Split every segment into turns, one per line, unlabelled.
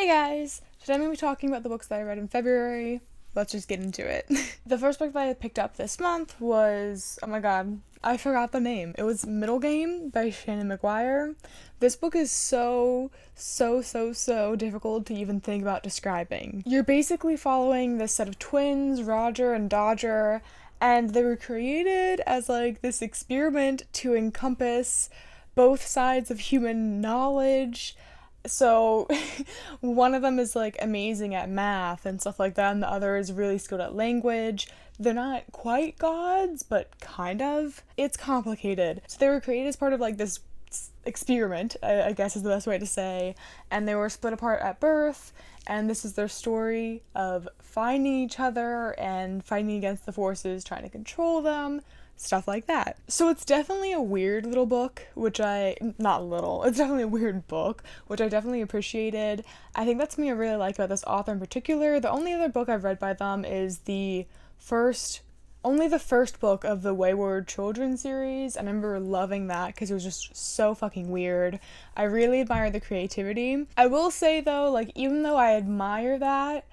Hey guys! Today I'm going to be talking about the books that I read in February. Let's just get into it. The first book that I picked up this month was, oh my god, I forgot the name. It was Middle Game by Shannon McGuire. This book is so difficult to even think about describing. You're basically following this set of twins, Roger and Dodger, and they were created as like this experiment to encompass both sides of human knowledge. So one of them is like amazing at math and stuff like that, and the other is really skilled at language. They're not quite gods, but kind of. It's complicated. So they were created as part of like this experiment, I guess is the best way to say, and they were split apart at birth, and this is their story of finding each other and fighting against the forces trying to control them. Stuff like that. So it's definitely a weird little book, it's definitely a weird book, which I definitely appreciated. I think that's something I really like about this author in particular. The only other book I've read by them is the first book of the Wayward Children series. I remember loving that because it was just so fucking weird. I really admire the creativity. I will say though, like, even though I admire that,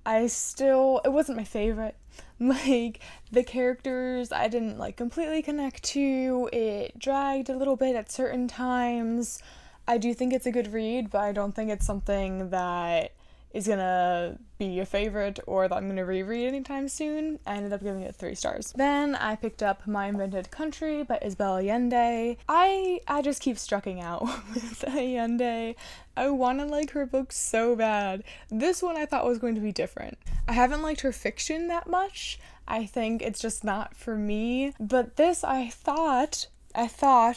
it wasn't my favorite. Like, the characters I didn't like completely connect to. It dragged a little bit at certain times. I do think it's a good read, but I don't think it's something that is gonna be a favorite or that I'm gonna reread anytime soon. I ended up giving it 3 stars. Then I picked up My Invented Country by Isabel Allende. I just keep strucking out with Allende. I want to like her books so bad. This one I thought was going to be different. I haven't liked her fiction that much. I think it's just not for me. But this I thought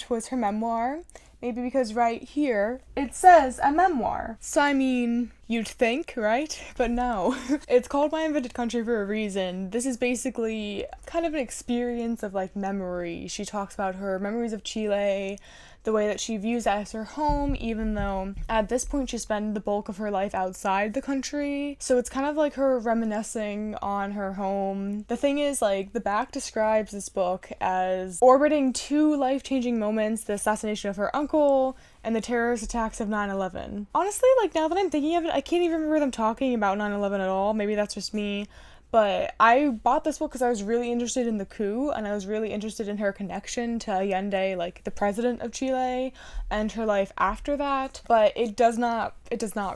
was her memoir. Maybe because right here, it says a memoir. So I mean, you'd think, right? But no. It's called My Invented Country for a reason. This is basically kind of an experience of like memory. She talks about her memories of Chile, the way that she views that as her home, even though at this point she spent the bulk of her life outside the country. So it's kind of like her reminiscing on her home. The thing is, like, the back describes this book as orbiting 2 life-changing moments: the assassination of her uncle and the terrorist attacks of 9/11. Honestly, like, now that I'm thinking of it, I can't even remember them talking about 9/11 at all. Maybe that's just me. But I bought this book because I was really interested in the coup, and I was really interested in her connection to Allende, like the president of Chile, and her life after that. But it does not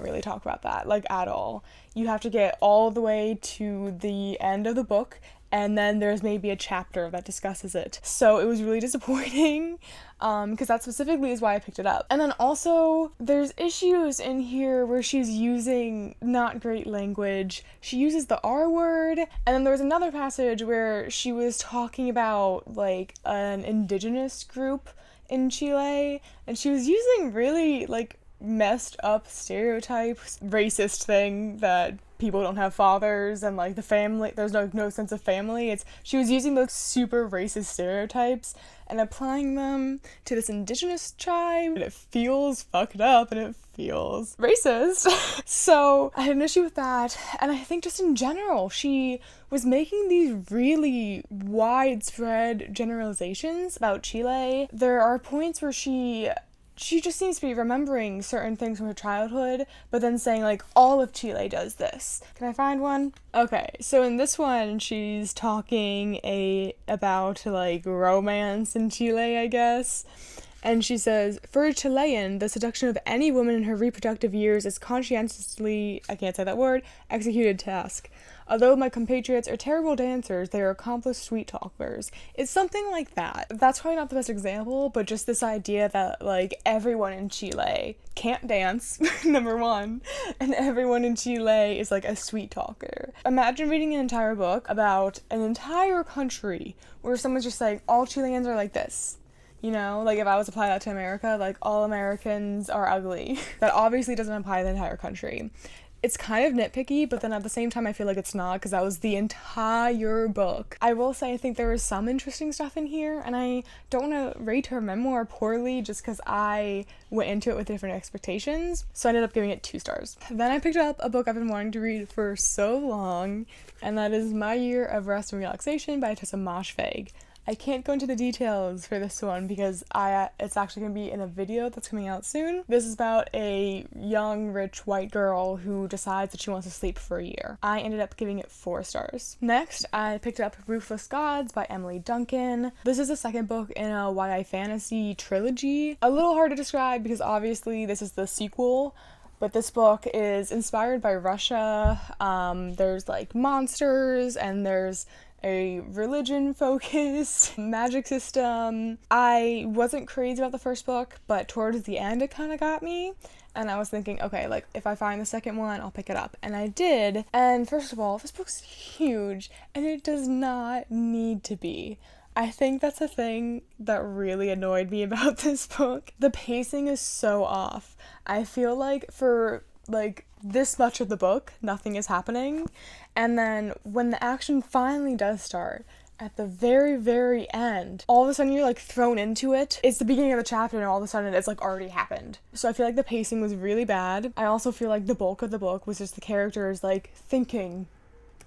really talk about that, like, at all. You have to get all the way to the end of the book, and then there's maybe a chapter that discusses it. So it was really disappointing, because that specifically is why I picked it up. And then also, there's issues in here where she's using not great language. She uses the R word, and then there was another passage where she was talking about, like, an indigenous group in Chile, and she was using really, like, messed up stereotypes, racist thing that people don't have fathers, and like the family, there's no sense of family. She was using those super racist stereotypes and applying them to this indigenous tribe, and it feels fucked up and it feels racist. So I had an issue with that, and I think just in general she was making these really widespread generalizations about Chile. There are points where she just seems to be remembering certain things from her childhood, but then saying, like, all of Chile does this. Can I find one? Okay, so in this one, she's talking about, like, romance in Chile, I guess. And she says, for a Chilean, the seduction of any woman in her reproductive years is conscientiously, I can't say that word, executed task. Although my compatriots are terrible dancers, they are accomplished sweet talkers. It's something like that. That's probably not the best example, but just this idea that, like, everyone in Chile can't dance, number one, and everyone in Chile is, like, a sweet talker. Imagine reading an entire book about an entire country where someone's just like, all Chileans are like this. You know, like, if I was to apply that to America, like, all Americans are ugly. That obviously doesn't apply to the entire country. It's kind of nitpicky, but then at the same time I feel like it's not, because that was the entire book. I will say I think there was some interesting stuff in here, and I don't want to rate her memoir poorly just because I went into it with different expectations, so I ended up giving it 2 stars. Then I picked up a book I've been wanting to read for so long, and that is My Year of Rest and Relaxation by Tessa Moshfegh. I can't go into the details for this one because it's actually going to be in a video that's coming out soon. This is about a young, rich white girl who decides that she wants to sleep for a year. I ended up giving it 4 stars. Next, I picked up Ruthless Gods by Emily Duncan. This is the second book in a YA fantasy trilogy. A little hard to describe because obviously this is the sequel, but this book is inspired by Russia. There's like monsters and there's a religion-focused magic system. I wasn't crazy about the first book, but towards the end it kind of got me. And I was thinking, okay, like, if I find the second one, I'll pick it up. And I did. And first of all, this book's huge, and it does not need to be. I think that's a thing that really annoyed me about this book. The pacing is so off. I feel like for, like, this much of the book, nothing is happening. And then when the action finally does start, at the very, very end, all of a sudden you're like thrown into it. It's the beginning of the chapter and all of a sudden it's like already happened. So I feel like the pacing was really bad. I also feel like the bulk of the book was just the characters like thinking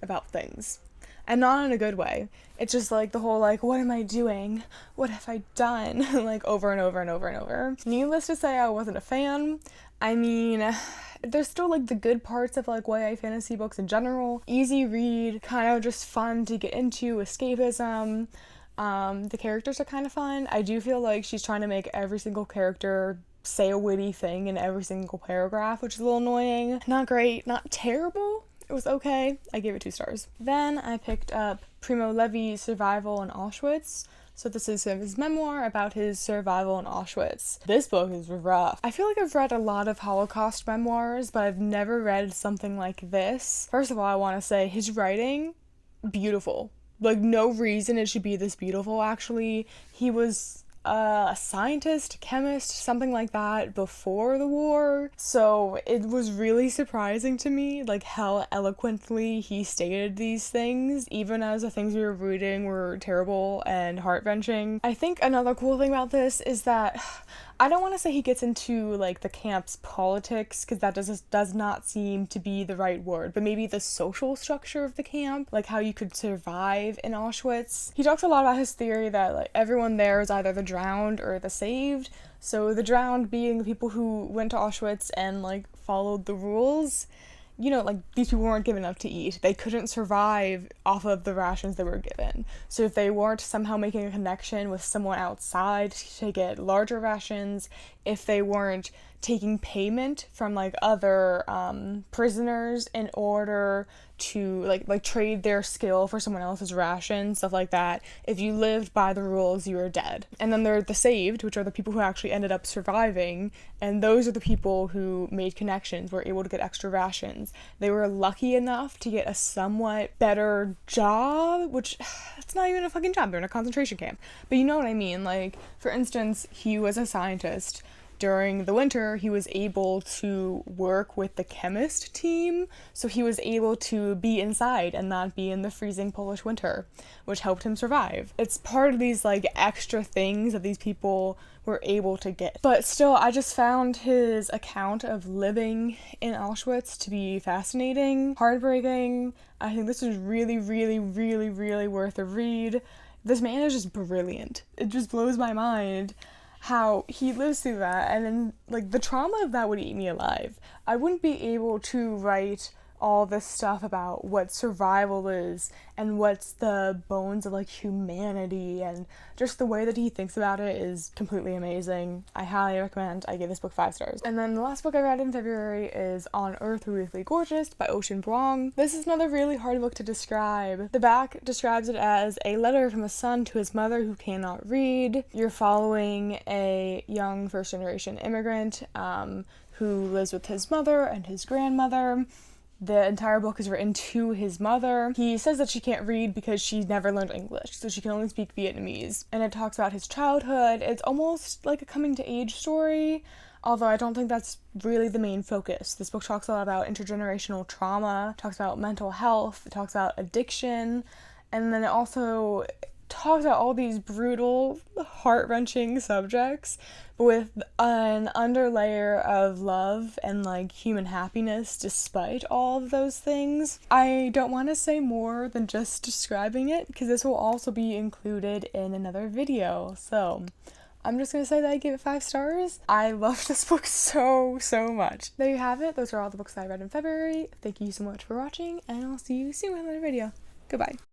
about things. And not in a good way. It's just like the whole like, what am I doing? What have I done? Like over and over and over and over. Needless to say, I wasn't a fan. I mean, there's still like the good parts of like YA fantasy books in general. Easy read, kind of just fun to get into, escapism. The characters are kind of fun. I do feel like she's trying to make every single character say a witty thing in every single paragraph, which is a little annoying. Not great, not terrible. It was okay. I gave it 2 stars. Then I picked up Primo Levi's Survival in Auschwitz. So this is his memoir about his survival in Auschwitz. This book is rough. I feel like I've read a lot of Holocaust memoirs, but I've never read something like this. First of all, I want to say his writing, beautiful. Like, no reason it should be this beautiful, actually. He was a scientist, chemist, something like that before the war. So it was really surprising to me, like, how eloquently he stated these things, even as the things we were reading were terrible and heart-wrenching. I think another cool thing about this is that I don't want to say he gets into, like, the camp's politics, because that does not seem to be the right word, but maybe the social structure of the camp, like how you could survive in Auschwitz. He talks a lot about his theory that, like, everyone there is either the drowned or the saved, so the drowned being the people who went to Auschwitz and, like, followed the rules. You know, like, these people weren't given enough to eat. They couldn't survive off of the rations they were given. So if they weren't somehow making a connection with someone outside to get larger rations, if they weren't taking payment from, like, other prisoners in order to, like trade their skill for someone else's ration, stuff like that. If you lived by the rules, you were dead. And then there are the saved, which are the people who actually ended up surviving, and those are the people who made connections, were able to get extra rations. They were lucky enough to get a somewhat better job, which, it's not even a fucking job, they're in a concentration camp. But you know what I mean, like, for instance, he was a scientist. During the winter, he was able to work with the chemist team, so he was able to be inside and not be in the freezing Polish winter, which helped him survive. It's part of these, like, extra things that these people were able to get. But still, I just found his account of living in Auschwitz to be fascinating, heartbreaking. I think this is really, really, really, really worth a read. This man is just brilliant. It just blows my mind how he lives through that, and then, like, the trauma of that would eat me alive. I wouldn't be able to write all this stuff about what survival is and what's the bones of, like, humanity, and just the way that he thinks about it is completely amazing. I highly recommend. I gave this book 5 stars. And then the last book I read in February is On Earth Ruthlessly Gorgeous by Ocean Vuong. This is another really hard book to describe. The back describes it as a letter from a son to his mother who cannot read. You're following a young first-generation immigrant who lives with his mother and his grandmother. The entire book is written to his mother. He says that she can't read because she never learned English, so she can only speak Vietnamese. And it talks about his childhood. It's almost like a coming-to-age story, although I don't think that's really the main focus. This book talks a lot about intergenerational trauma, talks about mental health, it talks about addiction, and then it also talks about all these brutal, heart-wrenching subjects, but with an underlayer of love and like human happiness despite all of those things. I don't want to say more than just describing it because this will also be included in another video. So I'm just going to say that I give it 5 stars. I love this book so much. There you have it. Those are all the books that I read in February. Thank you so much for watching, and I'll see you soon in another video. Goodbye.